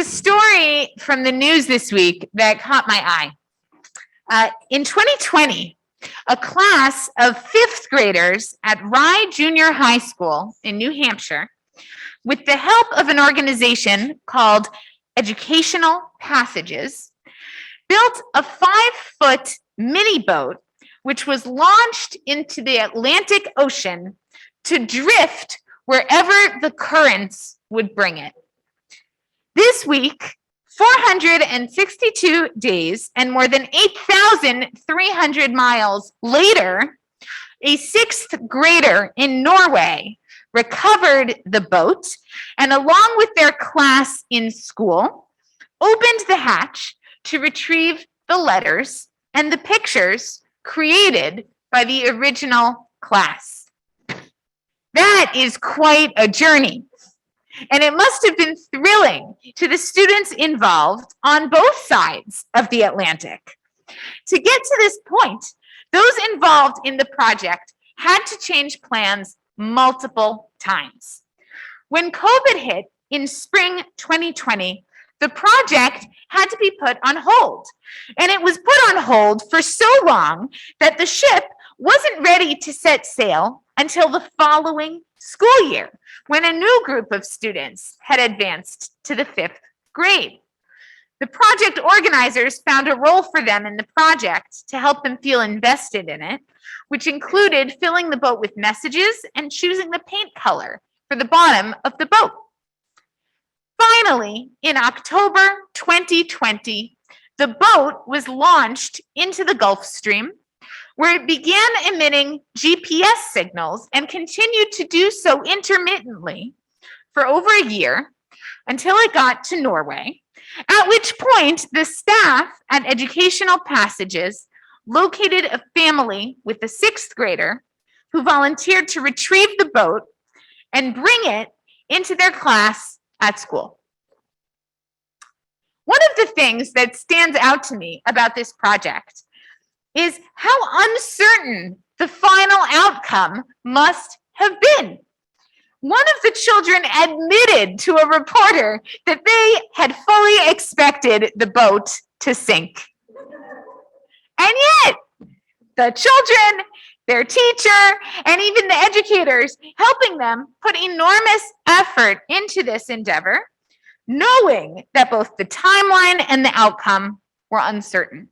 story from the news this week that caught my eye. In 2020, a class of fifth graders at Rye Junior High School in New Hampshire, with the help of an organization called Educational Passages, built a 5-foot mini boat which was launched into the Atlantic Ocean to drift wherever the currents would bring it. This week, 462 days and more than 8,300 miles later, a sixth grader in Norway recovered the boat and, along with their class in school, opened the hatch to retrieve the letters and the pictures created by the original class. That is quite a journey. And it must have been thrilling to the students involved on both sides of the Atlantic. To get to this point, those involved in the project had to change plans multiple times. When COVID hit in spring 2020, the project had to be put on hold. And it was put on hold for so long that the ship wasn't ready to set sail until the following school year, when a new group of students had advanced to the 5th grade. The project organizers found a role for them in the project to help them feel invested in it, which included filling the boat with messages and choosing the paint color for the bottom of the boat. Finally, in October 2020, the boat was launched into the Gulf Stream, where it began emitting GPS signals and continued to do so intermittently for over a year until it got to Norway, at which point the staff at Educational Passages located a family with a sixth grader who volunteered to retrieve the boat and bring it into their class at school. One of the things that stands out to me about this project is how uncertain the final outcome must have been. One of the children admitted to a reporter that they had fully expected the boat to sink. And yet, the children, their teacher, and even the educators helping them put enormous effort into this endeavor, knowing that both the timeline and the outcome were uncertain.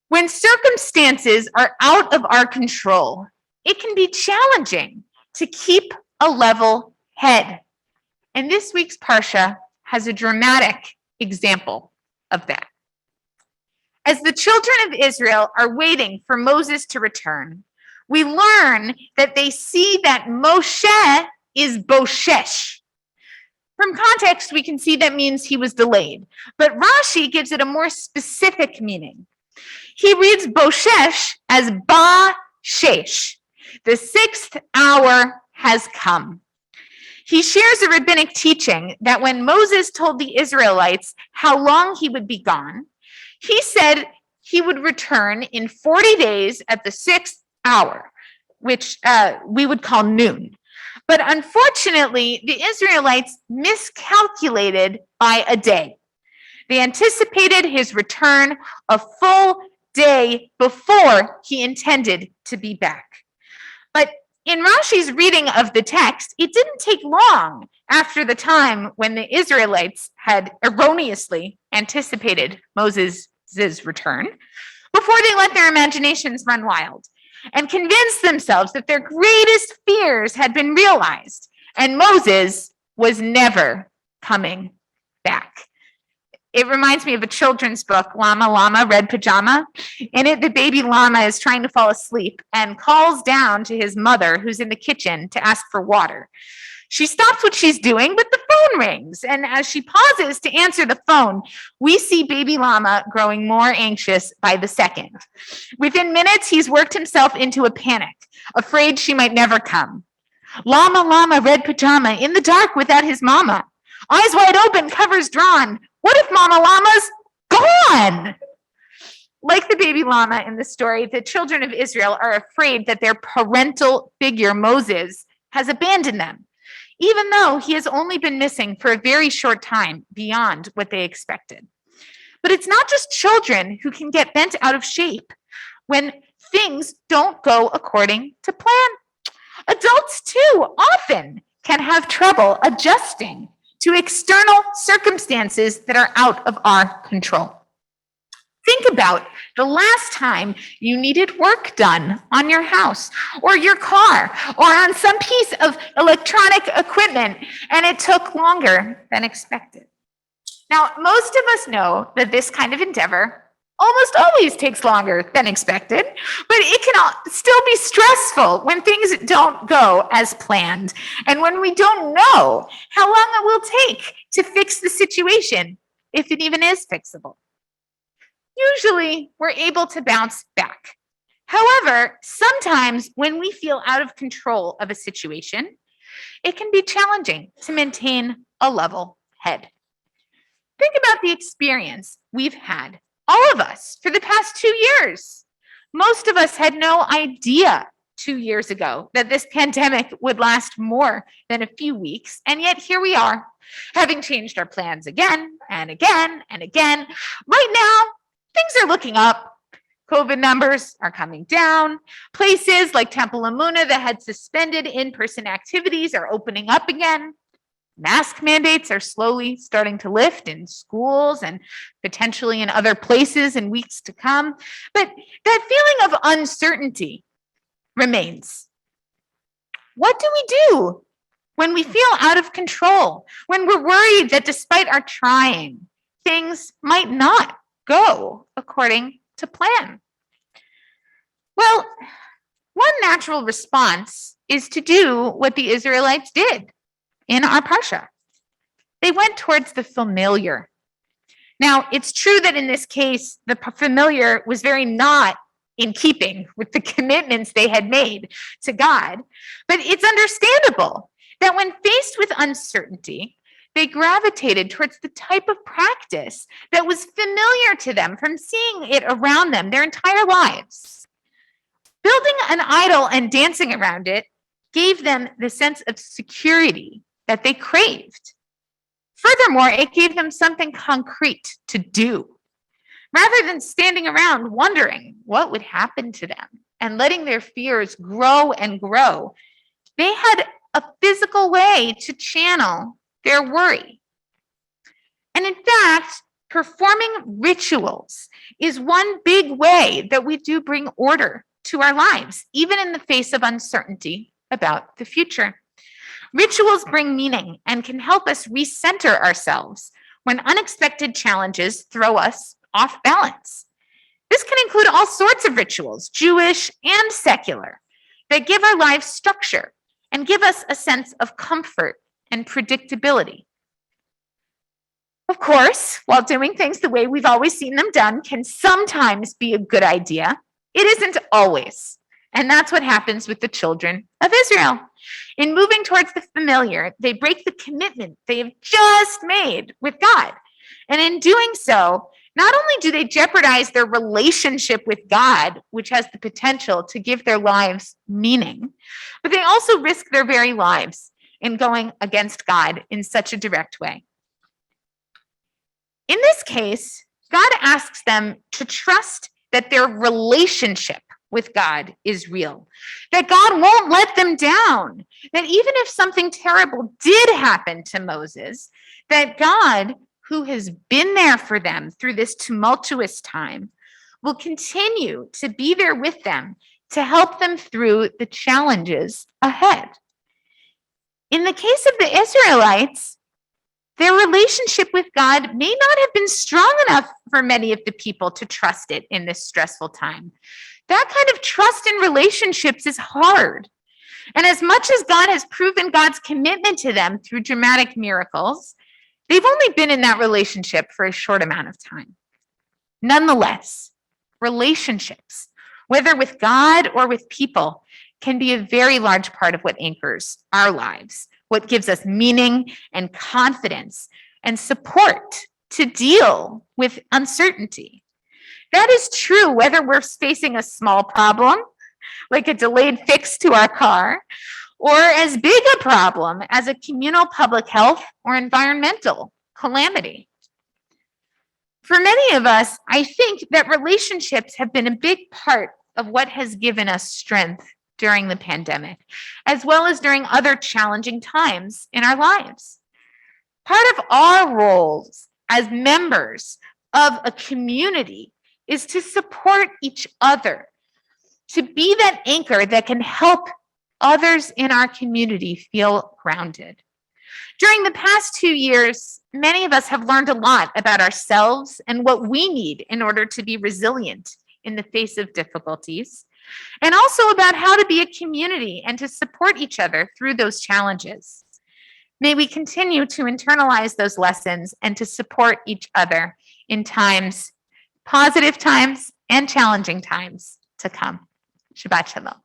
When circumstances are out of our control, it can be challenging to keep a level head. And this week's Parsha has a dramatic example of that. As the children of Israel are waiting for Moses to return, we learn that they see that Moshe is Boshesh. From context, we can see that means he was delayed, but Rashi gives it a more specific meaning. He reads Boshesh as Ba-shesh. The 6th hour has come. He shares a rabbinic teaching that when Moses told the Israelites how long he would be gone, he said he would return in 40 days at the 6th hour, which we would call noon. But unfortunately, the Israelites miscalculated by a day. They anticipated his return a full day before he intended to be back. But in Rashi's reading of the text, it didn't take long after the time when the Israelites had erroneously anticipated Moses' return before they let their imaginations run wild and convinced themselves that their greatest fears had been realized and Moses was never coming back. It reminds me of a children's book, Llama Llama, Red Pajama. In it, the baby llama is trying to fall asleep and calls down to his mother, who's in the kitchen, to ask for water. She stops what she's doing, but the phone rings. And as she pauses to answer the phone, we see baby llama growing more anxious by the second. Within minutes, he's worked himself into a panic, afraid she might never come. Llama Llama, Red Pajama, in the dark without his mama. Eyes wide open, covers drawn. What if Mama Llama's gone? Like the baby llama in the story, the children of Israel are afraid that their parental figure, Moses, has abandoned them. even though he has only been missing for a very short time beyond what they expected. But it's not just children who can get bent out of shape when things don't go according to plan. Adults, too, often can have trouble adjusting to external circumstances that are out of our control. Think about the last time you needed work done on your house or your car or on some piece of electronic equipment, and it took longer than expected. Now, most of us know that this kind of endeavor almost always takes longer than expected, but it can still be stressful when things don't go as planned and when we don't know how long it will take to fix the situation, if it even is fixable. Usually, we're able to bounce back. However, sometimes when we feel out of control of a situation, it can be challenging to maintain a level head. Think about the experience we've had, all of us, for the past 2 years. Most of us had no idea 2 years ago that this pandemic would last more than a few weeks, and yet here we are, having changed our plans again and again and again. Right now, things are looking up. COVID numbers are coming down. Places like Temple Amuna that had suspended in-person activities are opening up again. Mask mandates are slowly starting to lift in schools and potentially in other places in weeks to come. But that feeling of uncertainty remains. What do we do when we feel out of control? When we're worried that despite our trying, things might not go according to plan? Well, one natural response is to do what the Israelites did in our Parsha. They went towards the familiar. Now, it's true that in this case, the familiar was very not in keeping with the commitments they had made to God, but it's understandable that when faced with uncertainty, they gravitated towards the type of practice that was familiar to them from seeing it around them their entire lives. Building an idol and dancing around it gave them the sense of security that they craved. Furthermore, it gave them something concrete to do. Rather than standing around wondering what would happen to them and letting their fears grow and grow, they had a physical way to channel their worry. And in fact, performing rituals is one big way that we do bring order to our lives, even in the face of uncertainty about the future. Rituals bring meaning and can help us recenter ourselves when unexpected challenges throw us off balance. This can include all sorts of rituals, Jewish and secular, that give our lives structure and give us a sense of comfort and predictability. Of course, while doing things the way we've always seen them done can sometimes be a good idea, it isn't always. And that's what happens with the children of Israel. In moving towards the familiar, they break the commitment they have just made with God. And in doing so, not only do they jeopardize their relationship with God, which has the potential to give their lives meaning, but they also risk their very lives in going against God in such a direct way. In this case, God asks them to trust that their relationship with God is real, that God won't let them down, that even if something terrible did happen to Moses, that God, who has been there for them through this tumultuous time, will continue to be there with them to help them through the challenges ahead. In the case of the Israelites, their relationship with God may not have been strong enough for many of the people to trust it in this stressful time. That kind of trust in relationships is hard. And as much as God has proven God's commitment to them through dramatic miracles, they've only been in that relationship for a short amount of time. Nonetheless, relationships, whether with God or with people, can be a very large part of what anchors our lives, what gives us meaning and confidence and support to deal with uncertainty. That is true whether we're facing a small problem, like a delayed fix to our car, or as big a problem as a communal public health or environmental calamity. For many of us, I think that relationships have been a big part of what has given us strength during the pandemic, as well as during other challenging times in our lives. Part of our roles as members of a community is to support each other, to be that anchor that can help others in our community feel grounded. During the past 2 years, many of us have learned a lot about ourselves and what we need in order to be resilient in the face of difficulties, and also about how to be a community and to support each other through those challenges. May we continue to internalize those lessons and to support each other in times, positive times and challenging times to come. Shabbat Shalom.